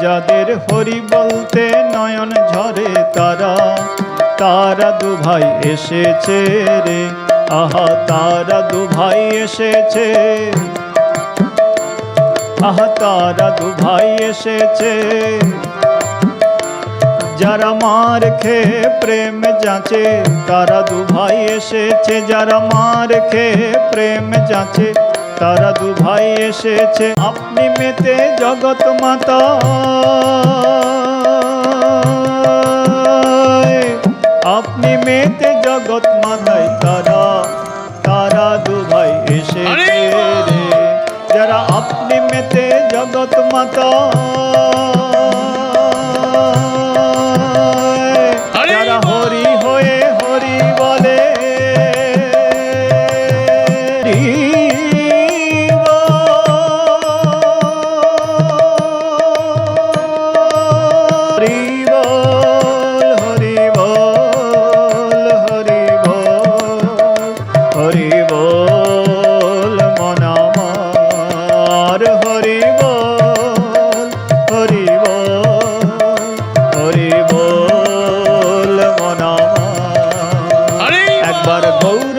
যাদের হরি বলতে নয়ন ঝরে তারা, তারা দুভাই এসেছে রে, আহা তারা দুভাই এসেছে, আহা তারা দুভাই এসেছে। যারা মার খেয়ে প্রেম যাচে তারা দুভাই এসেছে, যারা মার খেয়ে প্রেম যাচে তারা দুভাই এসেছে। আপনি মেতে জগৎ মাতা, আপনি মেতে জগৎ মাতায় তারা, তারা দুভাই এসেছে রে, যারা আপনি মেতে জগৎ মাতা, যারা হরি হয়ে হরি বলে, হরি বল মন আমার, হরি বল, হরি বল, হরি বল মন আমার। একবার গৌর